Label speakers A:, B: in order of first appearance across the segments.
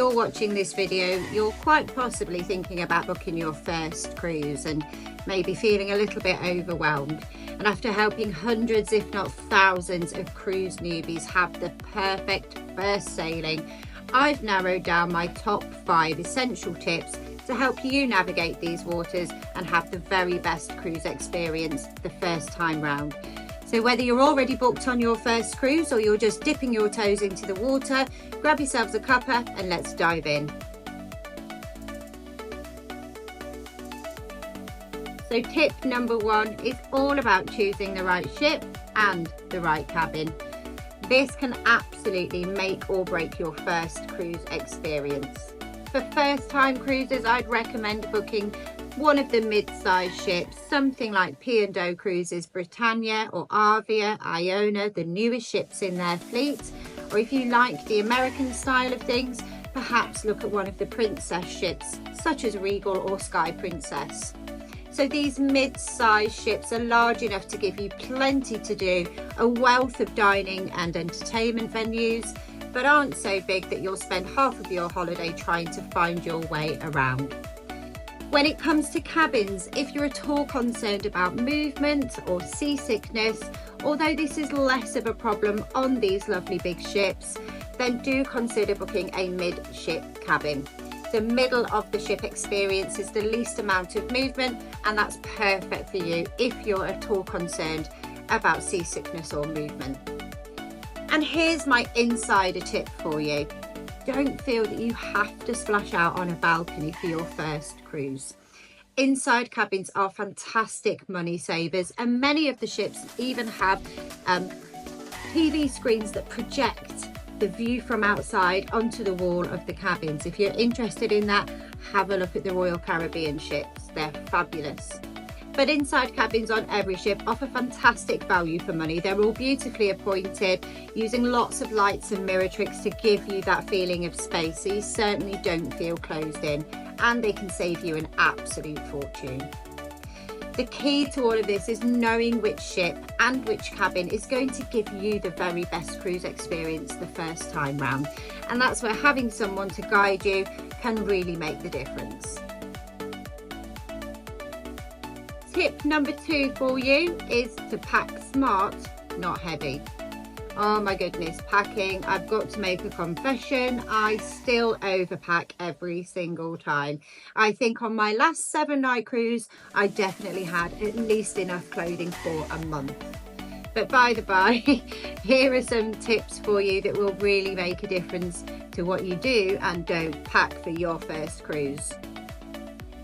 A: you're watching this video, you're quite possibly thinking about booking your first cruise and maybe feeling a little bit overwhelmed. And after helping hundreds, if not thousands, of cruise newbies have the perfect first sailing, I've narrowed down my top 5 essential tips to help you navigate these waters and have the very best cruise experience the first time round. So whether you're already booked on your first cruise or you're just dipping your toes into the water, grab yourselves a cuppa and let's dive in. So tip number 1 is all about choosing the right ship and the right cabin. This can absolutely make or break your first cruise experience. For first time cruisers, I'd recommend booking one of the mid-sized ships, something like P&O Cruises Britannia or Avia, Iona, the newest ships in their fleet. Or if you like the American style of things, perhaps look at one of the princess ships, such as Regal or Sky Princess. So these mid-sized ships are large enough to give you plenty to do, a wealth of dining and entertainment venues, but aren't so big that you'll spend half of your holiday trying to find your way around. When it comes to cabins, if you're at all concerned about movement or seasickness, although this is less of a problem on these lovely big ships, then do consider booking a mid-ship cabin. The middle of the ship experience is the least amount of movement, and that's perfect for you if you're at all concerned about seasickness or movement. And here's my insider tip for you. Don't feel that you have to splash out on a balcony for your first cruise. Inside cabins are fantastic money savers, and many of the ships even have TV screens that project the view from outside onto the wall of the cabins. If you're interested in that, have a look at the Royal Caribbean ships. They're fabulous. But inside cabins on every ship offer fantastic value for money. They're all beautifully appointed, using lots of lights and mirror tricks to give you that feeling of space, so you certainly don't feel closed in, and they can save you an absolute fortune. The key to all of this is knowing which ship and which cabin is going to give you the very best cruise experience the first time round. And that's where having someone to guide you can really make the difference. Tip number 2 for you is to pack smart, not heavy. Oh my goodness, packing, I've got to make a confession, I still overpack every single time. I think on my last 7-night cruise, I definitely had at least enough clothing for a month. But by the by, here are some tips for you that will really make a difference to what you do and don't pack for your first cruise.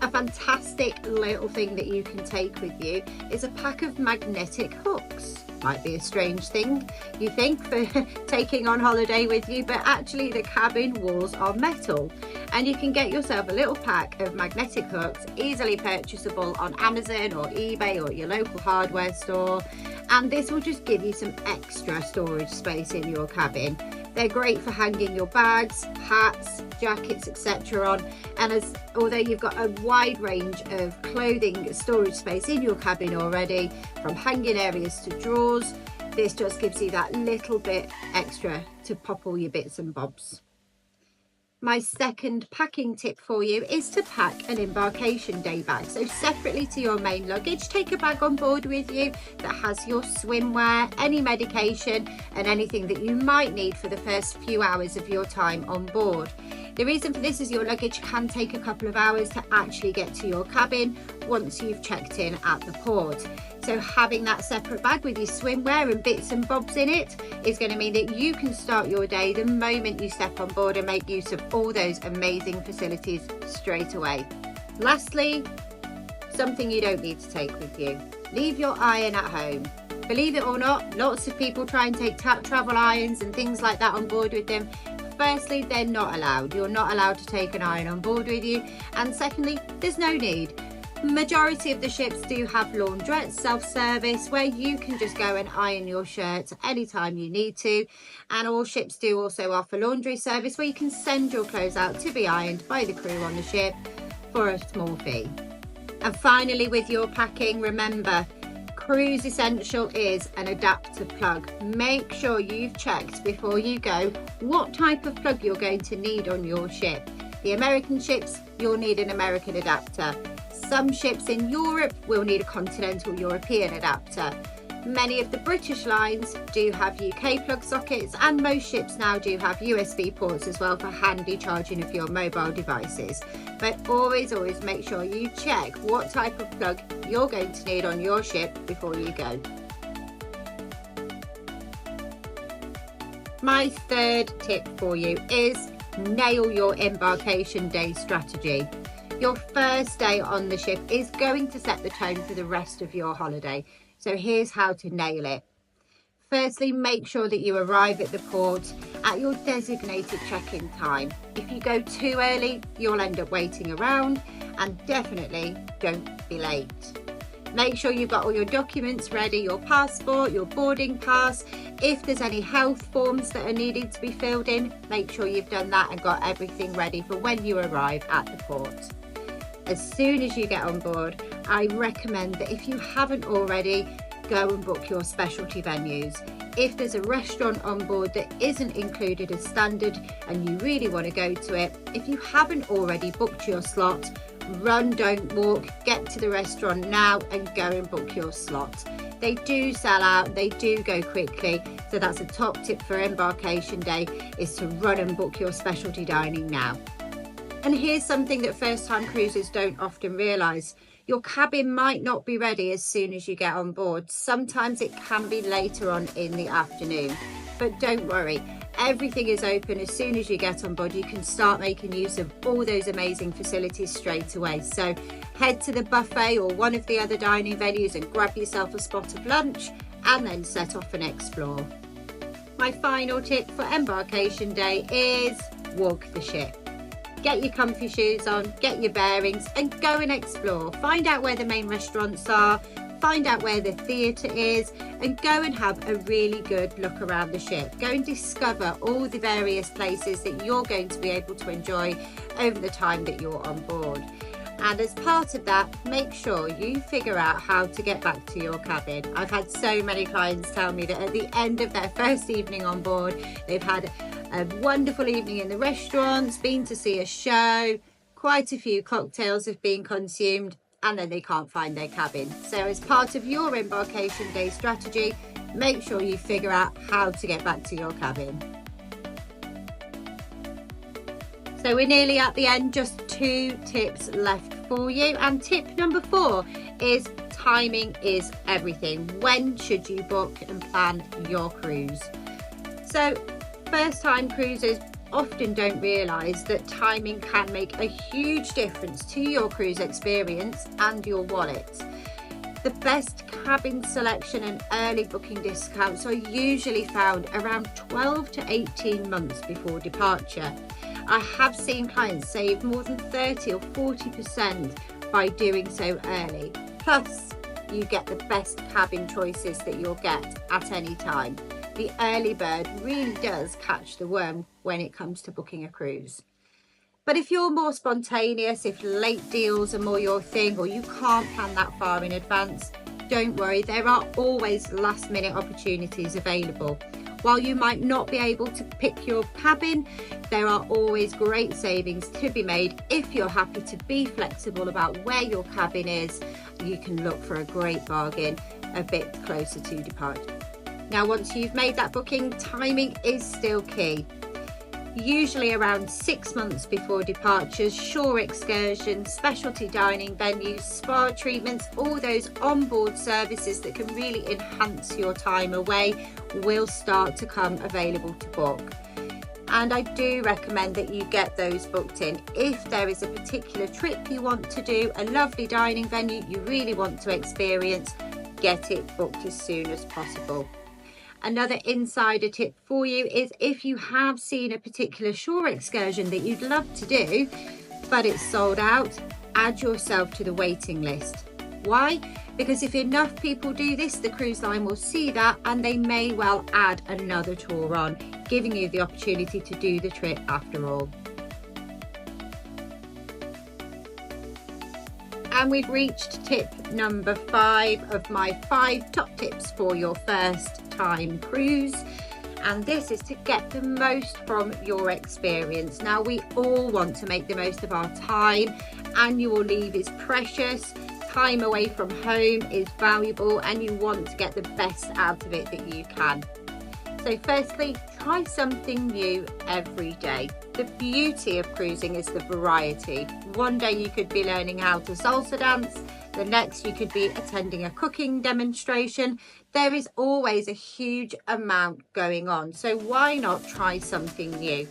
A: A fantastic little thing that you can take with you is a pack of magnetic hooks. Might be a strange thing, you think, for taking on holiday with you, but actually the cabin walls are metal, and you can get yourself a little pack of magnetic hooks, easily purchasable on Amazon or eBay or your local hardware store, and this will just give you some extra storage space in your cabin. They're great for hanging your bags, hats, jackets, etc. on, and although you've got a wide range of clothing storage space in your cabin already, from hanging areas to drawers, this just gives you that little bit extra to pop all your bits and bobs. My second packing tip for you is to pack an embarkation day bag. So separately to your main luggage, take a bag on board with you that has your swimwear, any medication and anything that you might need for the first few hours of your time on board. The reason for this is your luggage can take a couple of hours to actually get to your cabin once you've checked in at the port. So having that separate bag with your swimwear and bits and bobs in it is going to mean that you can start your day the moment you step on board and make use of all those amazing facilities straight away. Lastly, something you don't need to take with you. Leave your iron at home. Believe it or not, lots of people try and take travel irons and things like that on board with them. Firstly, they're not allowed. You're not allowed to take an iron on board with you. And secondly, there's no need. Majority of the ships do have laundrettes, self-service, where you can just go and iron your shirts anytime you need to. And all ships do also offer laundry service where you can send your clothes out to be ironed by the crew on the ship for a small fee. And finally, with your packing, remember, cruise essential is an adapter plug. Make sure you've checked before you go what type of plug you're going to need on your ship. The American ships, you'll need an American adapter. Some ships in Europe will need a continental European adapter. Many of the British lines do have UK plug sockets, and most ships now do have USB ports as well for handy charging of your mobile devices. But always make sure you check what type of plug you're going to need on your ship before you go. My third tip for you is nail your embarkation day strategy. Your first day on the ship is going to set the tone for the rest of your holiday. So here's how to nail it. Firstly, make sure that you arrive at the port at your designated check-in time. If you go too early, you'll end up waiting around, and definitely don't be late. Make sure you've got all your documents ready, your passport, your boarding pass. If there's any health forms that are needed to be filled in, make sure you've done that and got everything ready for when you arrive at the port. As soon as you get on board, I recommend that if you haven't already, go and book your specialty venues. If there's a restaurant on board that isn't included as standard and you really want to go to it, if you haven't already booked your slot, run, don't walk, get to the restaurant now and go and book your slot. They do sell out, they do go quickly, so that's a top tip for embarkation day, is to run and book your specialty dining now. And here's something that first-time cruisers don't often realise. Your cabin might not be ready as soon as you get on board. Sometimes it can be later on in the afternoon. But don't worry, everything is open as soon as you get on board. You can start making use of all those amazing facilities straight away. So head to the buffet or one of the other dining venues and grab yourself a spot of lunch and then set off and explore. My final tip for embarkation day is walk the ship. Get your comfy shoes on, get your bearings and go and explore. Find out where the main restaurants are, find out where the theatre is and go and have a really good look around the ship. Go and discover all the various places that you're going to be able to enjoy over the time that you're on board. And as part of that, make sure you figure out how to get back to your cabin. I've had so many clients tell me that at the end of their first evening on board, they've had a wonderful evening in the restaurants, been to see a show, quite a few cocktails have been consumed, and then they can't find their cabin. So as part of your embarkation day strategy, make sure you figure out how to get back to your cabin. So we're nearly at the end, just 2 tips left for you. And tip number 4 is timing is everything. When should you book and plan your cruise? So first time cruisers often don't realise that timing can make a huge difference to your cruise experience and your wallet. The best cabin selection and early booking discounts are usually found around 12 to 18 months before departure. I have seen clients save more than 30 or 40% by doing so early. Plus, you get the best cabin choices that you'll get at any time. The early bird really does catch the worm when it comes to booking a cruise. But if you're more spontaneous, if late deals are more your thing, or you can't plan that far in advance, don't worry, there are always last minute opportunities available. While you might not be able to pick your cabin, there are always great savings to be made. If you're happy to be flexible about where your cabin is, you can look for a great bargain a bit closer to departure. Now, once you've made that booking, timing is still key. Usually around 6 months before departures, shore excursions, specialty dining venues, spa treatments, all those onboard services that can really enhance your time away will start to come available to book. And I do recommend that you get those booked in. If there is a particular trip you want to do, a lovely dining venue you really want to experience, get it booked as soon as possible. Another insider tip for you is if you have seen a particular shore excursion that you'd love to do, but it's sold out, add yourself to the waiting list. Why? Because if enough people do this, the cruise line will see that and they may well add another tour on, giving you the opportunity to do the trip after all. And we've reached tip number 5 of my 5 top tips for your first time cruise. And this is to get the most from your experience. Now, we all want to make the most of our time. Annual leave is precious. Time away from home is valuable, and you want to get the best out of it that you can. So firstly, try something new every day. The beauty of cruising is the variety. One day you could be learning how to salsa dance, the next you could be attending a cooking demonstration. There is always a huge amount going on, so why not try something new?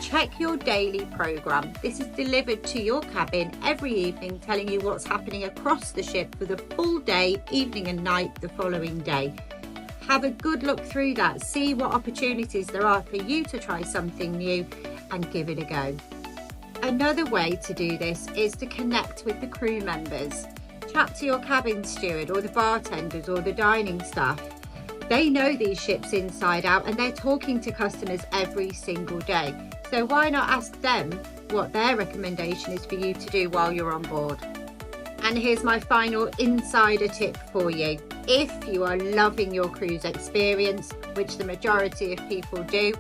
A: Check your daily programme. This is delivered to your cabin every evening, telling you what's happening across the ship for the full day, evening and night the following day. Have a good look through that, see what opportunities there are for you to try something new and give it a go. Another way to do this is to connect with the crew members. Chat to your cabin steward or the bartenders or the dining staff. They know these ships inside out, and they're talking to customers every single day. So why not ask them what their recommendation is for you to do while you're on board? And here's my final insider tip for you. If you are loving your cruise experience, which the majority of people do,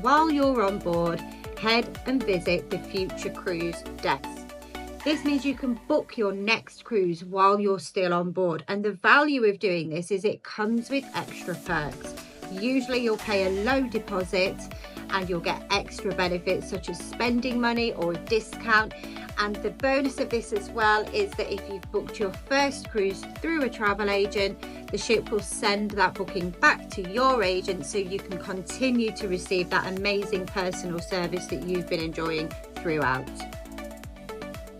A: while you're on board, head and visit the Future Cruise desk. This means you can book your next cruise while you're still on board. And the value of doing this is it comes with extra perks. Usually you'll pay a low deposit and you'll get extra benefits such as spending money or a discount. And the bonus of this as well is that if you've booked your first cruise through a travel agent, the ship will send that booking back to your agent so you can continue to receive that amazing personal service that you've been enjoying throughout.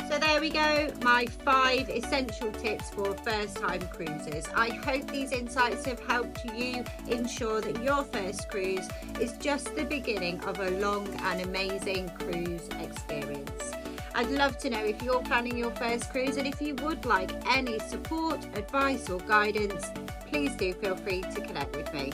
A: So there we go, my 5 essential tips for first time cruises. I hope these insights have helped you ensure that your first cruise is just the beginning of a long and amazing cruise experience. I'd love to know if you're planning your first cruise, and if you would like any support, advice or guidance, please do feel free to connect with me.